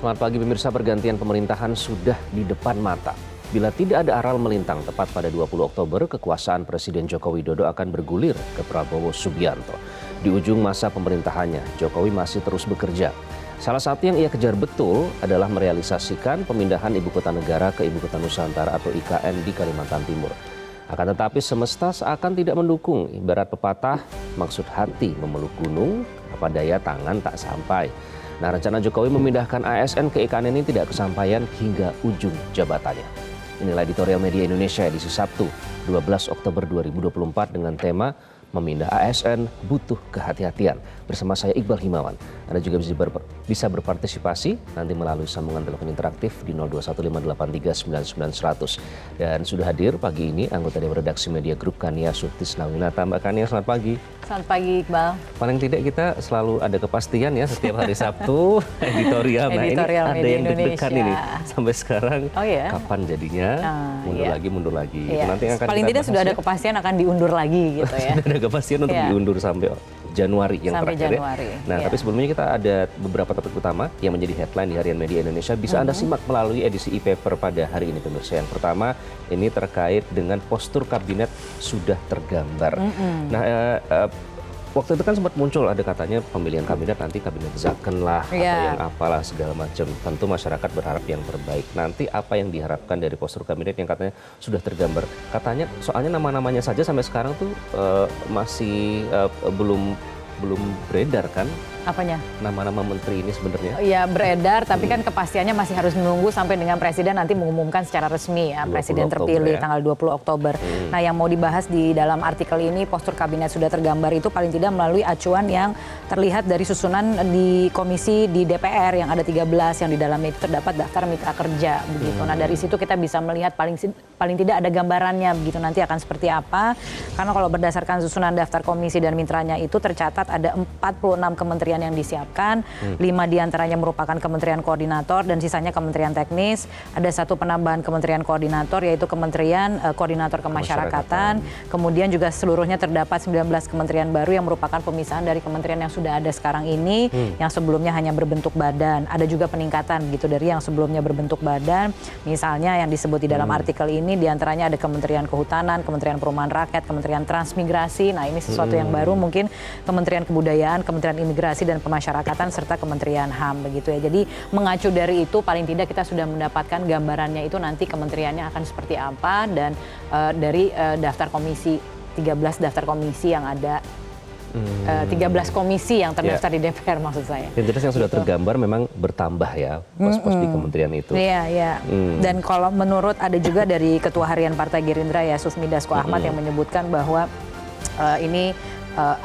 Selamat pagi pemirsa, pergantian pemerintahan sudah di depan mata. Bila tidak ada aral melintang tepat pada 20 Oktober, kekuasaan Presiden Joko Widodo akan bergulir ke Prabowo Subianto. Di ujung masa pemerintahannya, Jokowi masih terus bekerja. Salah satu yang ia kejar betul adalah merealisasikan pemindahan ibu kota negara ke ibu kota Nusantara atau IKN di Kalimantan Timur. Akan tetapi semesta seakan tidak mendukung. Ibarat pepatah, maksud hati memeluk gunung, apa daya tangan tak sampai. Nah, rencana Jokowi memindahkan ASN ke IKN ini tidak kesampaian hingga ujung jabatannya. Inilah editorial Media Indonesia edisi Sabtu, 12 Oktober 2024 dengan tema Memindah ASN Butuh Kehati-hatian. Bersama saya Iqbal Himawan. Anda juga bisa berpartisipasi nanti melalui sambungan telepon interaktif di 0215839900. Dan sudah hadir pagi ini anggota Dewan Redaksi Media Group Kania Sutisnawinata. Mbak Kania, selamat pagi. Selamat pagi Iqbal. Paling tidak kita selalu ada kepastian ya setiap hari Sabtu editorial. Nah ini ada yang deg-degan ini sampai sekarang. Oh, ya? Kapan jadinya? Mundur lagi. Iya. Nanti akan paling tidak sudah ada kepastian akan diundur lagi gitu ya. Sudah ada kepastian untuk diundur sampai Januari yang sampai terakhir Januari, ya. Nah tapi sebelumnya kita ada beberapa topik utama yang menjadi headline di Harian Media Indonesia. Bisa Anda simak melalui edisi e-paper pada hari ini pemirsa. Yang pertama ini terkait dengan postur kabinet sudah tergambar. Nah waktu itu kan sempat muncul ada katanya pemilihan kabinet nanti kabinet Zaken lah atau yang apalah segala macam. Tentu masyarakat berharap yang terbaik. Nanti apa yang diharapkan dari postur kabinet yang katanya sudah tergambar? Katanya soalnya nama-namanya saja sampai sekarang tuh masih belum beredar kan? Apanya? Nama-nama menteri ini sebenarnya. Iya beredar, tapi kan kepastiannya masih harus menunggu sampai dengan Presiden nanti mengumumkan secara resmi ya, Presiden terpilih tanggal 20 Oktober. Nah yang mau dibahas di dalam artikel ini, postur kabinet sudah tergambar itu paling tidak melalui acuan yang terlihat dari susunan di komisi di DPR yang ada 13 yang di dalamnya itu terdapat daftar mitra kerja begitu. Nah dari situ kita bisa melihat paling tidak ada gambarannya begitu nanti akan seperti apa. Karena kalau berdasarkan susunan daftar komisi dan mitranya itu tercatat ada 46 kementerian yang disiapkan, 5 diantaranya merupakan kementerian koordinator dan sisanya kementerian teknis. Ada satu penambahan kementerian koordinator yaitu kementerian koordinator kemasyarakatan. Kemudian juga seluruhnya terdapat 19 kementerian baru yang merupakan pemisahan dari kementerian yang sudah ada sekarang ini, yang sebelumnya hanya berbentuk badan. Ada juga peningkatan gitu dari yang sebelumnya berbentuk badan. Misalnya yang disebut di dalam artikel ini diantaranya ada Kementerian Kehutanan, Kementerian Perumahan Rakyat, Kementerian Transmigrasi. Nah ini sesuatu yang baru, mungkin Kementerian Kebudayaan, Kementerian Imigrasi dan Pemasyarakatan serta Kementerian HAM begitu ya. Jadi mengacu dari itu paling tidak kita sudah mendapatkan gambarannya itu nanti kementeriannya akan seperti apa dan dari daftar komisi 13 daftar komisi yang ada 13 komisi yang terdaftar di DPR maksud saya. Yang jelas yang sudah tergambar memang bertambah ya pos-pos di kementerian itu. Iya, iya. Dan kalau menurut ada juga dari Ketua Harian Partai Gerindra ya Sufmi Dasko Ahmad yang menyebutkan bahwa ini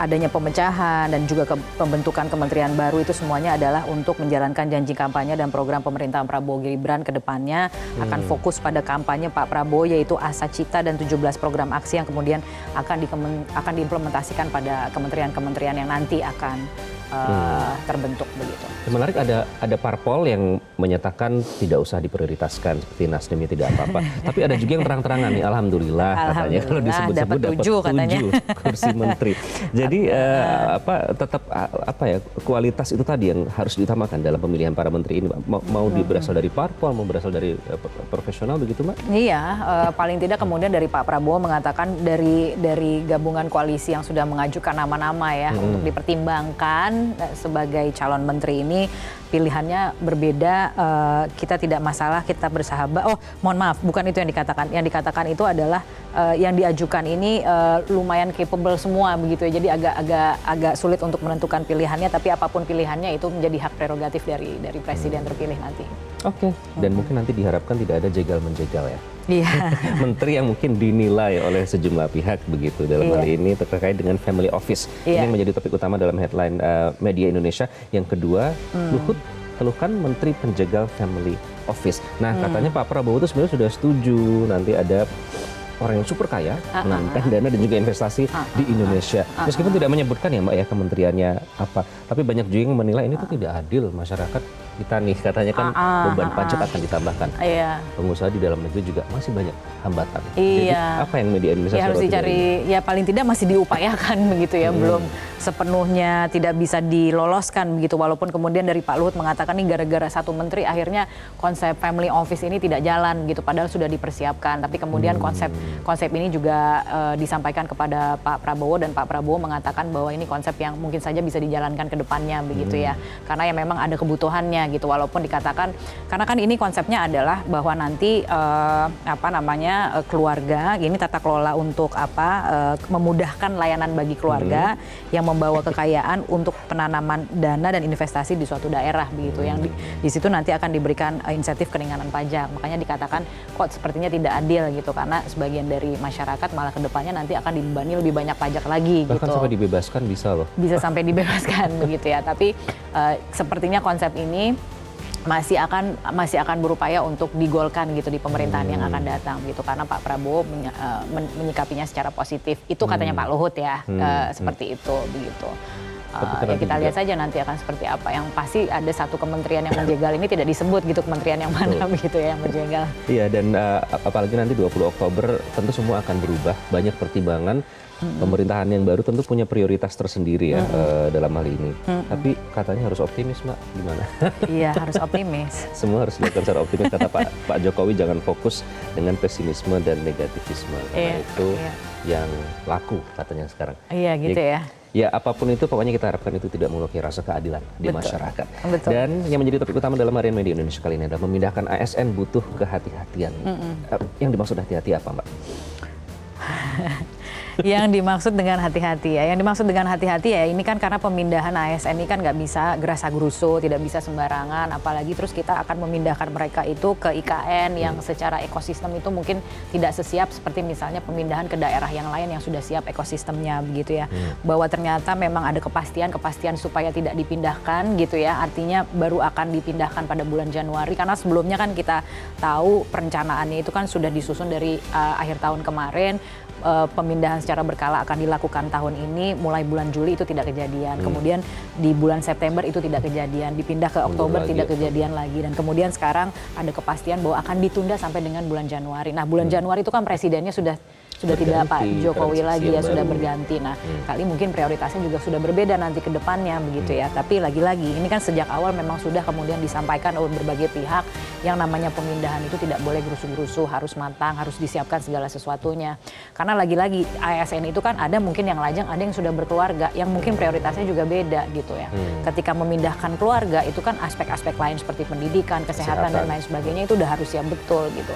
adanya pemecahan dan juga pembentukan kementerian baru itu semuanya adalah untuk menjalankan janji kampanye dan program pemerintahan Prabowo Gibran ke depannya akan fokus pada kampanye Pak Prabowo yaitu Asa Cita dan 17 program aksi yang kemudian akan diimplementasikan pada kementerian-kementerian yang nanti akan terbentuk begitu. Menarik ada parpol yang menyatakan tidak usah diprioritaskan seperti Nasdem tidak apa-apa. Tapi ada juga yang terang-terangan nih, alhamdulillah katanya kalau disebut-sebut dapat 7 kursi menteri. Jadi tetap kualitas itu tadi yang harus diutamakan dalam pemilihan para menteri ini. Mau berasal dari parpol, mau berasal dari profesional begitu Mbak? Iya, paling tidak kemudian dari Pak Prabowo mengatakan dari gabungan koalisi yang sudah mengajukan nama-nama ya untuk dipertimbangkan sebagai calon menteri ini pilihannya berbeda, kita tidak masalah, kita bersahabat. Oh, mohon maaf, bukan itu yang dikatakan. Yang dikatakan itu adalah yang diajukan ini lumayan capable semua begitu ya. Jadi agak sulit untuk menentukan pilihannya, tapi apapun pilihannya itu menjadi hak prerogatif dari presiden terpilih nanti. Oke. Dan mungkin nanti diharapkan tidak ada jegal-menjegal ya. Iya. Menteri yang mungkin dinilai oleh sejumlah pihak begitu dalam hal ini terkait dengan family office. Ini yang menjadi topik utama dalam headline Media Indonesia. Yang kedua, Luhut keluhkan Menteri Penjegal Family Office. Nah katanya Pak Prabowo itu sebenarnya sudah setuju nanti ada orang yang super kaya menanamkan dana dan juga investasi di Indonesia. Meskipun tidak menyebutkan ya Mbak ya kementeriannya apa, tapi banyak juga yang menilai ini tuh tidak adil masyarakat kita nih, katanya kan beban pajak akan ditambahkan. Pengusaha di dalam negeri juga masih banyak hambatan. Jadi apa yang Media Indonesia harus dicari ya paling tidak masih diupayakan begitu ya, sepenuhnya tidak bisa diloloskan begitu, walaupun kemudian dari Pak Luhut mengatakan nih gara-gara satu menteri akhirnya konsep family office ini tidak jalan gitu, padahal sudah dipersiapkan. Tapi kemudian konsep ini juga disampaikan kepada Pak Prabowo, dan Pak Prabowo mengatakan bahwa ini konsep yang mungkin saja bisa dijalankan ke depannya begitu ya, karena ya memang ada kebutuhannya gitu, walaupun dikatakan karena kan ini konsepnya adalah bahwa nanti keluarga ini tata kelola untuk memudahkan layanan bagi keluarga yang membawa kekayaan untuk penanaman dana dan investasi di suatu daerah begitu, yang di situ nanti akan diberikan insentif keringanan pajak. Makanya dikatakan kok sepertinya tidak adil gitu, karena sebagian dari masyarakat malah kedepannya nanti akan dibebani lebih banyak pajak lagi. Bahkan gitu. sampai dibebaskan bisa loh. Bisa sampai dibebaskan begitu ya. Tapi sepertinya konsep ini masih akan berupaya untuk digolkan gitu di pemerintahan yang akan datang gitu, karena Pak Prabowo menyikapinya secara positif. Itu katanya Pak Luhut ya, seperti itu begitu. Ya kita lihat saja nanti akan seperti apa. Yang pasti ada satu kementerian yang menjegal ini tidak disebut gitu, kementerian yang mana begitu ya yang menjegal. Iya, dan apalagi nanti 20 Oktober tentu semua akan berubah, banyak pertimbangan. Pemerintahan yang baru tentu punya prioritas tersendiri ya dalam hal ini. Tapi katanya harus optimis, Mbak. Gimana? Iya, harus optimis. Semua harus dilakukan secara optimis. Kata Pak Jokowi, jangan fokus dengan pesimisme dan negativisme. Karena itu yang laku katanya sekarang. Iya, gitu ya. Ya, apapun itu pokoknya kita harapkan itu tidak melukai rasa keadilan di masyarakat. Betul. Dan yang menjadi topik utama dalam Harian Media Indonesia kali ini adalah memindahkan ASN butuh kehati-hatian. Yang dimaksud hati-hati apa, Mbak? Yang dimaksud dengan hati-hati ya, ini kan karena pemindahan ASN ini kan nggak bisa gerasa-gerusu, tidak bisa sembarangan, apalagi terus kita akan memindahkan mereka itu ke IKN yang secara ekosistem itu mungkin tidak sesiap seperti misalnya pemindahan ke daerah yang lain yang sudah siap ekosistemnya begitu ya. Bahwa ternyata memang ada kepastian supaya tidak dipindahkan gitu ya, artinya baru akan dipindahkan pada bulan Januari, karena sebelumnya kan kita tahu perencanaannya itu kan sudah disusun dari akhir tahun kemarin. Pemindahan secara berkala akan dilakukan tahun ini, mulai bulan Juli itu tidak kejadian, kemudian di bulan September itu tidak kejadian, dipindah ke Oktober tidak kejadian lagi, dan kemudian sekarang ada kepastian bahwa akan ditunda sampai dengan bulan Januari. Nah, bulan Januari itu kan presidennya sudah tidak Pak Jokowi lagi ya, sudah berganti. Nah, kali mungkin prioritasnya juga sudah berbeda nanti ke depannya begitu ya. Tapi lagi-lagi ini kan sejak awal memang sudah kemudian disampaikan oleh berbagai pihak yang namanya pemindahan itu tidak boleh gerusu-gerusu, harus matang, harus disiapkan segala sesuatunya. Karena lagi-lagi ASN itu kan ada mungkin yang lajang, ada yang sudah berkeluarga, yang mungkin prioritasnya juga beda gitu ya. Ketika memindahkan keluarga itu kan aspek-aspek lain seperti pendidikan, kesehatan dan lain sebagainya itu udah harus siap betul gitu.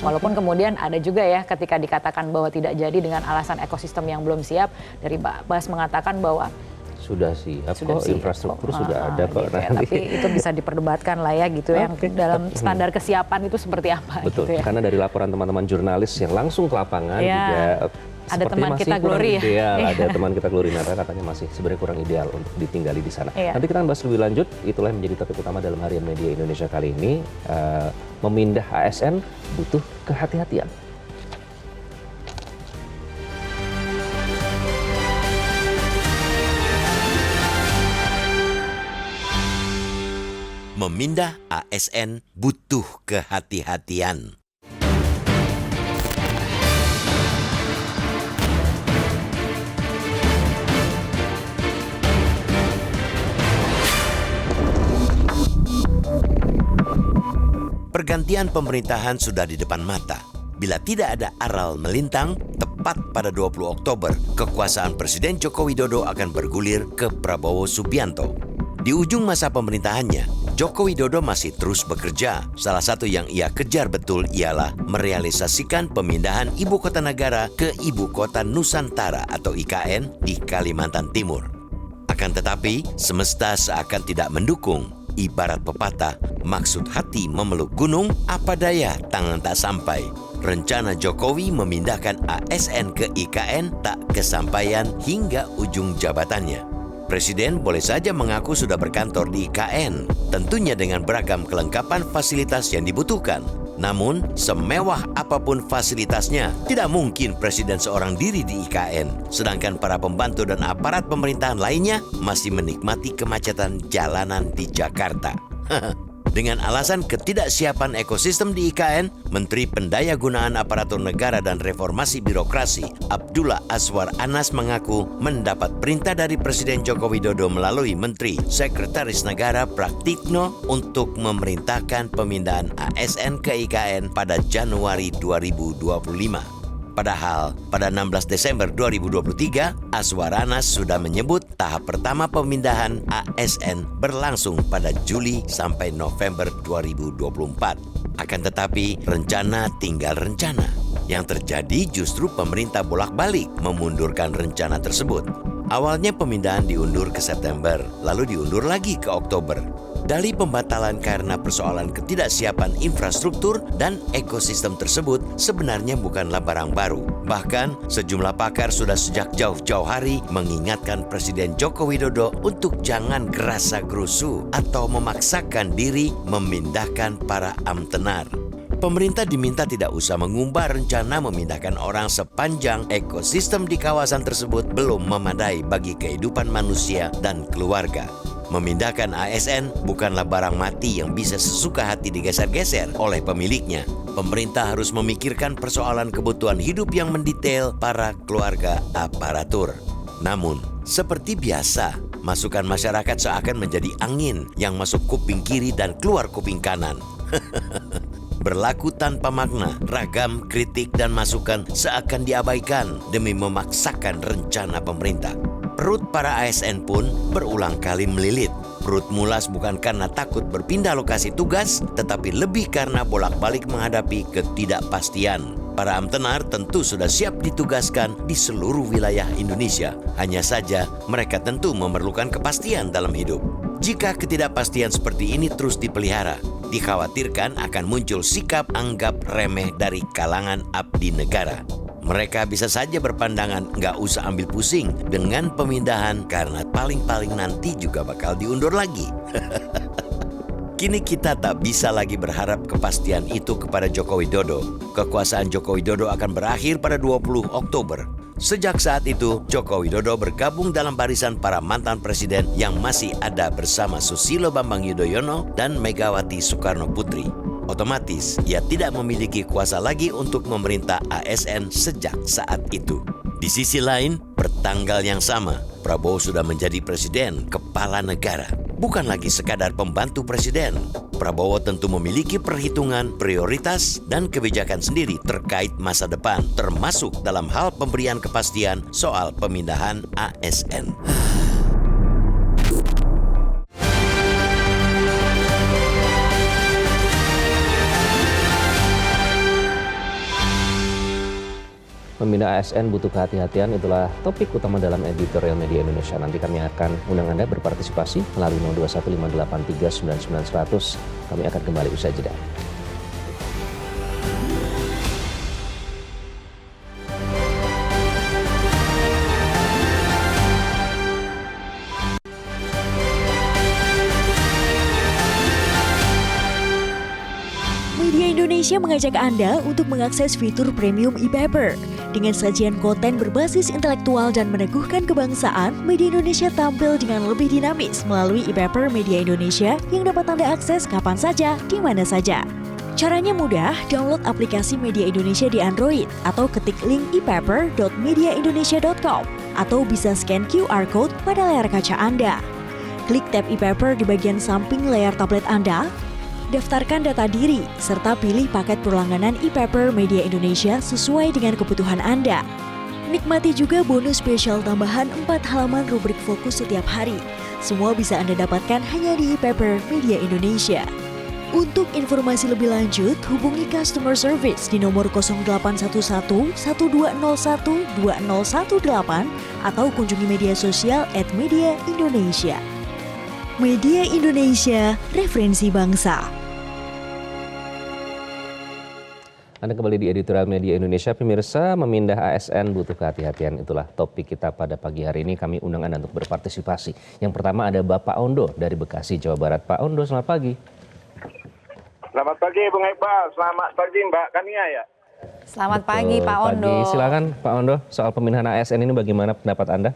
Walaupun kemudian ada juga ya ketika dikatakan bahwa tidak jadi dengan alasan ekosistem yang belum siap, dari Pak Bas mengatakan bahwa sudah siap kok, infrastruktur sudah ada kok gitu ya. Tapi itu bisa diperdebatkan lah ya gitu yang dalam standar kesiapan itu seperti apa. Betul, gitu ya. Karena dari laporan teman-teman jurnalis yang langsung ke lapangan juga ada teman kita Glory ya. Ada teman kita Glory Nata katanya masih sebenarnya kurang ideal untuk ditinggali di sana. Nanti kita akan bahas lebih lanjut, itulah yang menjadi topik utama dalam Harian Media Indonesia kali ini. Memindah ASN butuh kehati-hatian. Memindah ASN butuh kehati-hatian. Pergantian pemerintahan sudah di depan mata. Bila tidak ada aral melintang, tepat pada 20 Oktober, kekuasaan Presiden Joko Widodo akan bergulir ke Prabowo Subianto. Di ujung masa pemerintahannya, Joko Widodo masih terus bekerja. Salah satu yang ia kejar betul ialah merealisasikan pemindahan ibu kota negara ke Ibu Kota Nusantara atau IKN di Kalimantan Timur. Akan tetapi, semesta seakan tidak mendukung. Ibarat pepatah, maksud hati memeluk gunung, apa daya tangan tak sampai. Rencana Jokowi memindahkan ASN ke IKN tak kesampaian hingga ujung jabatannya. Presiden boleh saja mengaku sudah berkantor di IKN, tentunya dengan beragam kelengkapan fasilitas yang dibutuhkan. Namun, semewah apapun fasilitasnya, tidak mungkin Presiden seorang diri di IKN, sedangkan para pembantu dan aparat pemerintahan lainnya masih menikmati kemacetan jalanan di Jakarta. Dengan alasan ketidaksiapan ekosistem di IKN, Menteri Pendayagunaan Aparatur Negara dan Reformasi Birokrasi Abdullah Azwar Anas mengaku mendapat perintah dari Presiden Joko Widodo melalui Menteri Sekretaris Negara Praktikno untuk memerintahkan pemindahan ASN ke IKN pada Januari 2025. Padahal pada 16 Desember 2023, Azwar Anas sudah menyebut tahap pertama pemindahan ASN berlangsung pada Juli sampai November 2024. Akan tetapi, rencana tinggal rencana. Yang terjadi justru pemerintah bolak-balik memundurkan rencana tersebut. Awalnya pemindahan diundur ke September, lalu diundur lagi ke Oktober. Dari pembatalan karena persoalan ketidaksiapan infrastruktur dan ekosistem tersebut sebenarnya bukanlah barang baru. Bahkan sejumlah pakar sudah sejak jauh-jauh hari mengingatkan Presiden Joko Widodo untuk jangan gerasa-gerusu atau memaksakan diri memindahkan para amtenar. Pemerintah diminta tidak usah mengumbar rencana memindahkan orang sepanjang ekosistem di kawasan tersebut belum memadai bagi kehidupan manusia dan keluarga. Memindahkan ASN bukanlah barang mati yang bisa sesuka hati digeser-geser oleh pemiliknya. Pemerintah harus memikirkan persoalan kebutuhan hidup yang mendetail para keluarga aparatur. Namun, seperti biasa, masukan masyarakat seakan menjadi angin yang masuk kuping kiri dan keluar kuping kanan. Berlaku tanpa makna, ragam kritik dan masukan seakan diabaikan demi memaksakan rencana pemerintah. Perut para ASN pun berulang kali melilit. Perut mulas bukan karena takut berpindah lokasi tugas, tetapi lebih karena bolak-balik menghadapi ketidakpastian. Para amtenar tentu sudah siap ditugaskan di seluruh wilayah Indonesia. Hanya saja mereka tentu memerlukan kepastian dalam hidup. Jika ketidakpastian seperti ini terus dipelihara, dikhawatirkan akan muncul sikap anggap remeh dari kalangan abdi negara. Mereka bisa saja berpandangan nggak usah ambil pusing dengan pemindahan karena paling-paling nanti juga bakal diundur lagi. Kini kita tak bisa lagi berharap kepastian itu kepada Joko Widodo. Kekuasaan Joko Widodo akan berakhir pada 20 Oktober. Sejak saat itu, Joko Widodo bergabung dalam barisan para mantan presiden yang masih ada bersama Susilo Bambang Yudhoyono dan Megawati Soekarno Putri. Otomatis, ia tidak memiliki kuasa lagi untuk memerintah ASN sejak saat itu. Di sisi lain, pertanggal yang sama, Prabowo sudah menjadi presiden kepala negara. Bukan lagi sekadar pembantu presiden. Prabowo tentu memiliki perhitungan, prioritas, dan kebijakan sendiri terkait masa depan, termasuk dalam hal pemberian kepastian soal pemindahan ASN. Memindah ASN butuh kehati-hatian, itulah topik utama dalam editorial Media Indonesia. Nanti kami akan undang Anda berpartisipasi melalui 0215839900. Kami akan kembali usai jeda. Media Indonesia mengajak Anda untuk mengakses fitur premium e-paper. Dengan sajian konten berbasis intelektual dan meneguhkan kebangsaan, Media Indonesia tampil dengan lebih dinamis melalui e-paper Media Indonesia yang dapat Anda akses kapan saja, di mana saja. Caranya mudah, download aplikasi Media Indonesia di Android atau ketik link e-paper.mediaindonesia.com atau bisa scan QR code pada layar kaca Anda. Klik tab e-paper di bagian samping layar tablet Anda, daftarkan data diri, serta pilih paket perlangganan e-paper Media Indonesia sesuai dengan kebutuhan Anda. Nikmati juga bonus spesial tambahan 4 halaman rubrik fokus setiap hari. Semua bisa Anda dapatkan hanya di e-paper Media Indonesia. Untuk informasi lebih lanjut, hubungi customer service di nomor 0811 1201 2018 atau kunjungi media sosial @Media Indonesia. Media Indonesia, referensi bangsa. Anda kembali di editorial Media Indonesia. Pemirsa, memindah ASN butuh kehati-hatian. Itulah topik kita pada pagi hari ini. Kami undang Anda untuk berpartisipasi. Yang pertama ada Bapak Ondo dari Bekasi, Jawa Barat. Pak Ondo, selamat pagi. Selamat pagi Bung Iqbal, selamat pagi Mbak Kania ya. Selamat pagi Pak Ondo. Silakan Pak Ondo, soal pemindahan ASN ini bagaimana pendapat Anda?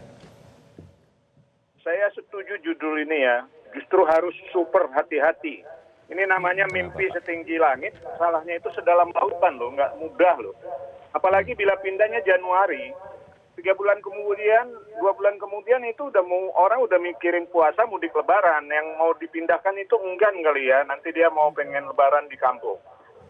Saya setuju judul ini ya, justru harus super hati-hati. Ini namanya mimpi setinggi langit, salahnya itu sedalam lautan loh, nggak mudah loh. Apalagi bila pindahnya Januari, 3 bulan kemudian, 2 bulan kemudian itu orang udah mikirin puasa mudik lebaran. Yang mau dipindahkan itu enggan kali ya, nanti dia mau pengen lebaran di kampung.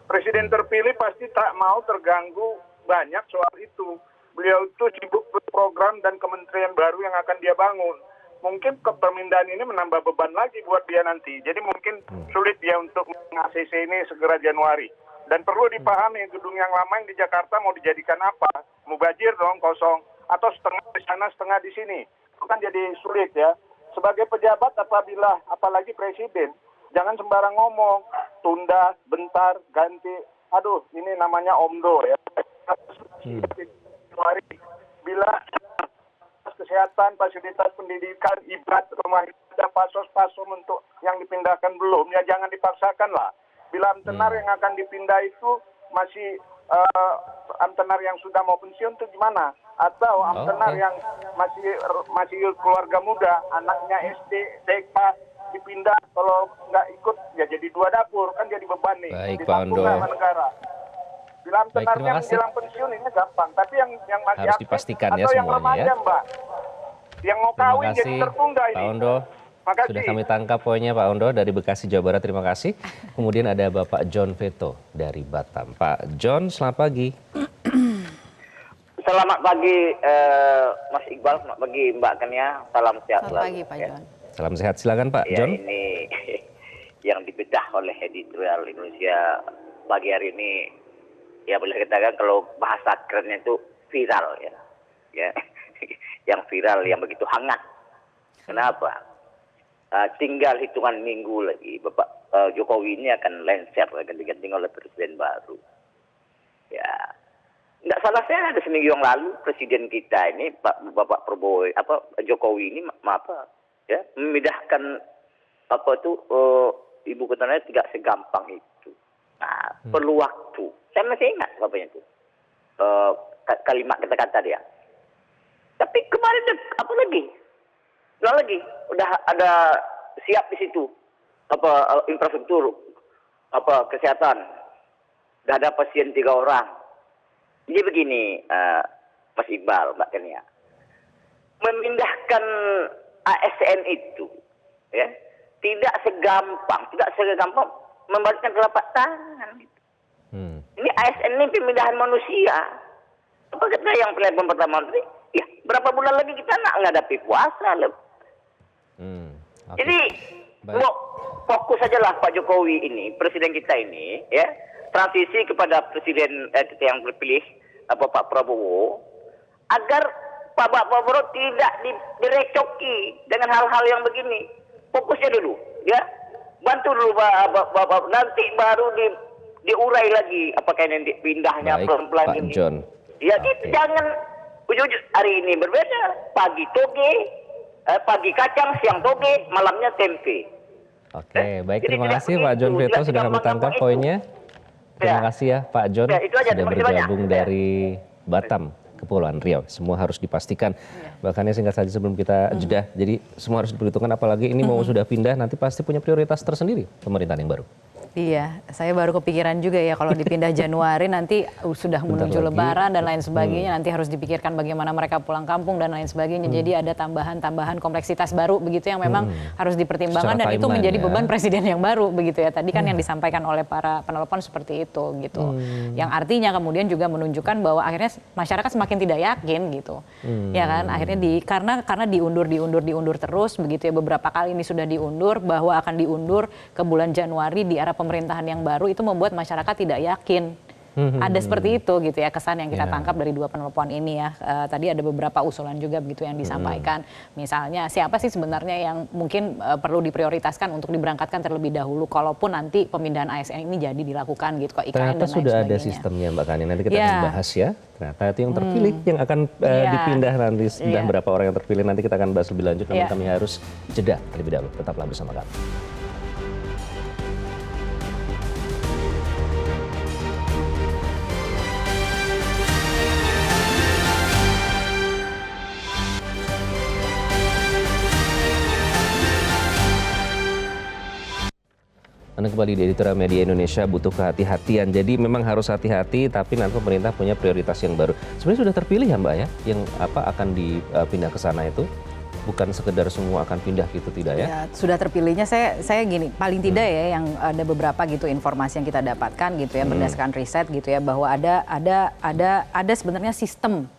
Presiden terpilih pasti tak mau terganggu banyak soal itu. Beliau itu sibuk berprogram dan kementerian baru yang akan dia bangun. Mungkin pemindahan ini menambah beban lagi buat dia nanti. Jadi mungkin sulit dia untuk meng-ACC ini segera Januari. Dan perlu dipahami gedung yang lama yang di Jakarta mau dijadikan apa? Mubazir dong, kosong. Atau setengah di sana, setengah di sini. Itu kan jadi sulit ya. Sebagai pejabat apalagi presiden, jangan sembarang ngomong. Tunda, bentar, ganti. Aduh, ini namanya omdo ya. Bila kesehatan, fasilitas pendidikan, ibadah, rumah ibadah, pasos untuk yang dipindahkan belum, ya jangan dipaksakan lah. Bila amtenar yang akan dipindah itu masih amtenar yang sudah mau pensiun itu gimana? Atau amtenar yang masih keluarga muda, anaknya SD, TK, dipindah, kalau nggak ikut ya jadi 2 dapur, kan jadi beban nih. Baik, Pak Ondo. Sama negara. Bila amtenarnya Baik, menjelang pensiun ini gampang, tapi yang masih harus aktif dipastikan atau ya yang semuanya remaja, ya. Mbak, yang mau Terima kawin jadi kasih tertunda ini. Pak Ondo. Makasih. Sudah kami tangkap poinnya Pak Ondo dari Bekasi, Jawa Barat. Terima kasih. Kemudian ada Bapak John Veto dari Batam. Pak John, selamat pagi. Selamat pagi Mas Iqbal, selamat pagi Mbak Kania, salam sehat Selamat selalu. pagi Pak John. Salam sehat, silakan Pak Ya, John. ini yang dibedah oleh editorial Indonesia pagi hari ini, ya boleh katakan kalau bahasa kerennya itu viral ya, yang viral, yang begitu hangat. Kenapa? Tinggal hitungan minggu lagi, Bapak Jokowi ini akan lengser, akan diganti oleh presiden baru. Ya, nggak salah saya ada seminggu yang lalu presiden kita ini Bapak Jokowi ini ya memindahkan ibu kotanya tidak segampang itu. Nah, perlu waktu. Saya masih ingat bapaknya itu kalimat kata-kata dia. Tapi kemarin udah ada siap di situ infrastruktur kesehatan. Udah ada pasien 3 orang. Jadi begini, Mas Iqbal, Mbak Kenia, memindahkan ASN itu, ya, tidak segampang membalikkan telapak tangan. Ini ASN ini pemindahan manusia. Apa kata yang pilihan pertama tadi? Ya, berapa bulan lagi kita nak menghadapi puasa loh. Okay. Jadi mau fokus sajalah Pak Jokowi ini, presiden kita ini, ya, transisi kepada presiden yang terpilih Pak Prabowo, agar Pak Prabowo tidak direcoki dengan hal-hal yang begini. Fokusnya dulu, ya, bantu dulu Bapak, nanti baru diurai lagi apakah ini pindahnya pelan-pelan Pak ini. John. Ya, gitu, jangan ujung-ujung hari ini berbeda, pagi toge, pagi kacang, siang toge, malamnya tempe. Oke, baik, Jadi terima tidak kasih begitu, Pak John Veto, tidak sudah kami segampang tangkap itu. poinnya. Terima Ya. kasih ya Pak John, Ya, itu aja, sudah terima kasih bergabung banyak. dari Batam, Kepulauan Riau. Semua harus dipastikan. Bahkan singkat saja sebelum kita jeda, jadi semua harus diperhitungkan, apalagi ini mau sudah pindah, nanti pasti punya prioritas tersendiri pemerintahan yang baru. Iya, saya baru kepikiran juga ya kalau dipindah Januari nanti sudah menuju lagi. Lebaran dan lain sebagainya, nanti harus dipikirkan bagaimana mereka pulang kampung dan lain sebagainya. Jadi ada tambahan kompleksitas baru begitu yang memang harus dipertimbangkan Secara dan itu timeline menjadi ya. beban presiden yang baru begitu ya. Tadi kan yang disampaikan oleh para penelpon seperti itu gitu. Yang artinya kemudian juga menunjukkan bahwa akhirnya masyarakat semakin tidak yakin gitu. Ya kan? Akhirnya karena diundur terus begitu ya, beberapa kali ini sudah diundur, bahwa akan diundur ke bulan Januari di era pemerintahan yang baru, itu membuat masyarakat tidak yakin. Ada seperti itu gitu ya, kesan yang kita tangkap dari 2 penelpon ini ya. Tadi ada beberapa usulan juga begitu yang disampaikan. Misalnya siapa sih sebenarnya yang mungkin perlu diprioritaskan untuk diberangkatkan terlebih dahulu kalaupun nanti pemindahan ASN ini jadi dilakukan gitu kok, IKN Ternyata dan lain sudah sebagainya. ada sistemnya Mbak Kani, nanti kita Ya. akan bahas ya. Ternyata itu yang terpilih yang akan dipindah nanti, dan berapa orang yang terpilih nanti kita akan bahas lebih lanjut. Namun kami harus jeda terlebih dahulu. Tetaplah bersama kami. Anda Anda kembali di Editorial Media Indonesia, butuh kehati-hatian. Jadi memang harus hati-hati, tapi nanti pemerintah punya prioritas yang baru. Sebenarnya sudah terpilih ya Mbak ya, yang akan dipindah ke sana itu? Bukan sekedar semua akan pindah gitu, tidak ya? Ya, sudah terpilihnya saya gini, paling tidak ya yang ada beberapa gitu informasi yang kita dapatkan gitu ya berdasarkan riset gitu ya, bahwa ada sebenarnya sistem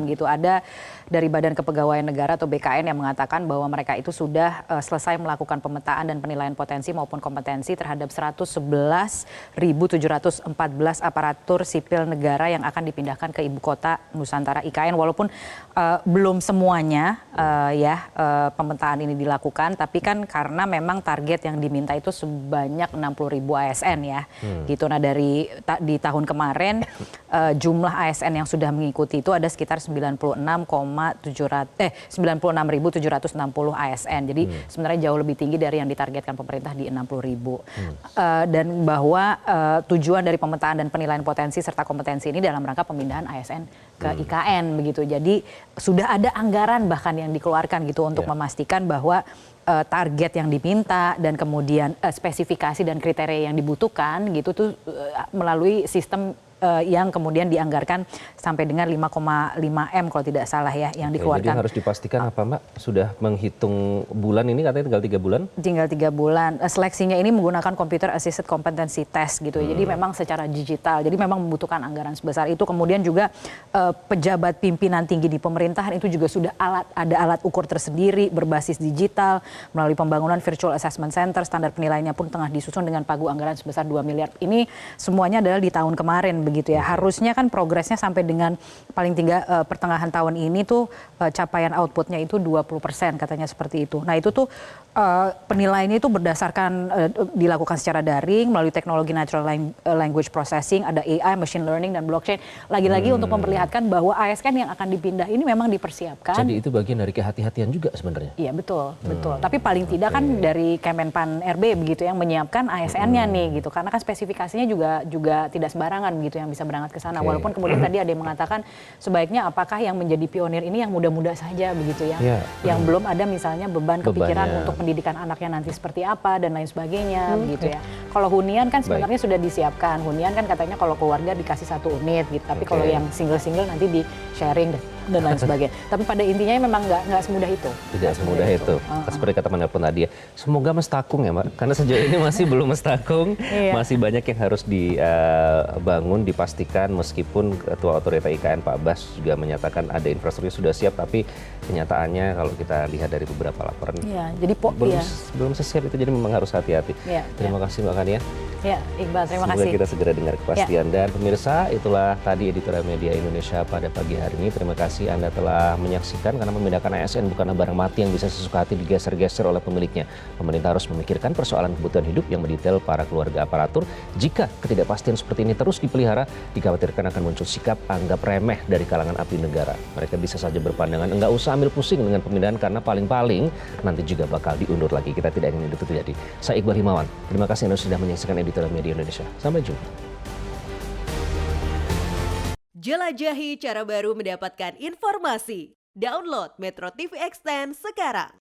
gitu, ada dari Badan Kepegawaian Negara atau BKN yang mengatakan bahwa mereka itu sudah selesai melakukan pemetaan dan penilaian potensi maupun kompetensi terhadap 111.714 aparatur sipil negara yang akan dipindahkan ke ibu kota Nusantara IKN, walaupun belum semuanya pemetaan ini dilakukan, tapi kan karena memang target yang diminta itu sebanyak 60.000 ASN ya gitu. Nah di tahun kemarin jumlah ASN yang sudah mengikuti itu ada sekitar 96.760 ASN. Jadi sebenarnya jauh lebih tinggi dari yang ditargetkan pemerintah di 60.000. Dan bahwa tujuan dari pemetaan dan penilaian potensi serta kompetensi ini dalam rangka pemindahan ASN ke IKN begitu. Jadi sudah ada anggaran bahkan yang dikeluarkan gitu untuk memastikan bahwa target yang diminta dan kemudian spesifikasi dan kriteria yang dibutuhkan gitu tuh melalui sistem yang kemudian dianggarkan sampai dengan 5,5 M kalau tidak salah ya yang dikeluarkan. Jadi harus dipastikan apa Mbak? Sudah menghitung bulan ini, katanya tinggal 3 bulan? Tinggal 3 bulan. Seleksinya ini menggunakan Computer Assisted Competency Test gitu. Jadi memang secara digital. Jadi memang membutuhkan anggaran sebesar itu. Kemudian juga pejabat pimpinan tinggi di pemerintahan itu juga sudah ada alat ukur tersendiri berbasis digital melalui pembangunan Virtual Assessment Center. Standar penilaiannya pun tengah disusun dengan pagu anggaran sebesar 2 miliar. Ini semuanya adalah di tahun kemarin begitu ya. Harusnya kan progresnya sampai dengan paling tinggal pertengahan tahun ini tuh capaian outputnya itu 20% katanya seperti itu. Nah itu tuh penilaiannya itu berdasarkan dilakukan secara daring melalui teknologi natural language processing, ada AI, machine learning dan blockchain. Lagi-lagi untuk memperlihatkan bahwa ASN yang akan dipindah ini memang dipersiapkan. Jadi itu bagian dari kehati-hatian juga sebenarnya. Iya betul. Tapi paling tidak kan dari Kemenpan RB begitu yang menyiapkan ASN-nya nih gitu. Karena kan spesifikasinya juga tidak sembarangan begitu yang bisa berangkat ke sana. Walaupun kemudian tadi ada yang mengatakan sebaiknya apakah yang menjadi pionir ini yang muda-muda saja begitu ya. Yang belum ada misalnya beban kepikiran untuk pendidikan anaknya nanti seperti apa dan lain sebagainya begitu ya. Kalau hunian kan sebenarnya sudah disiapkan. Hunian kan katanya kalau keluarga dikasih 1 unit gitu. Tapi kalau yang single-single nanti di sharing dan lain sebagainya. Tapi pada intinya memang nggak semudah itu. Tidak semudah itu. Seperti kata penelpon tadi ya. Semoga mestakung ya Mbak. Karena sejauh ini masih belum mestakung. Masih banyak yang harus dibangun, dipastikan, meskipun Ketua Otorita IKN Pak Bas juga menyatakan ada infrastruktur sudah siap, tapi kenyataannya kalau kita lihat dari beberapa laporan jadi belum sesiap itu, jadi memang harus hati-hati. Terima kasih Mbak Kania. Ya, Iqbal, terima kasih. kasih. Kita segera dengar kepastian. Dan pemirsa, itulah tadi Editorial Media Indonesia pada pagi hari ini. Terima kasih Anda telah menyaksikan, karena memindahkan ASN bukanlah barang mati yang bisa sesuka hati digeser-geser oleh pemiliknya. Pemerintah harus memikirkan persoalan kebutuhan hidup yang mendetail para keluarga aparatur. Jika ketidakpastian seperti ini terus dipelihara, dikhawatirkan akan muncul sikap anggap remeh dari kalangan abdi negara. Mereka bisa saja berpandangan, enggak usah ambil pusing dengan pemindahan karena paling-paling nanti juga bakal diundur lagi. Kita tidak ingin itu terjadi. Saya Iqbal Himawan. Terima kasih Anda sudah menyaksikan Editorial Media Indonesia. Sampai jumpa. Jelajahi cara baru mendapatkan informasi. Download Metro TV Extend sekarang.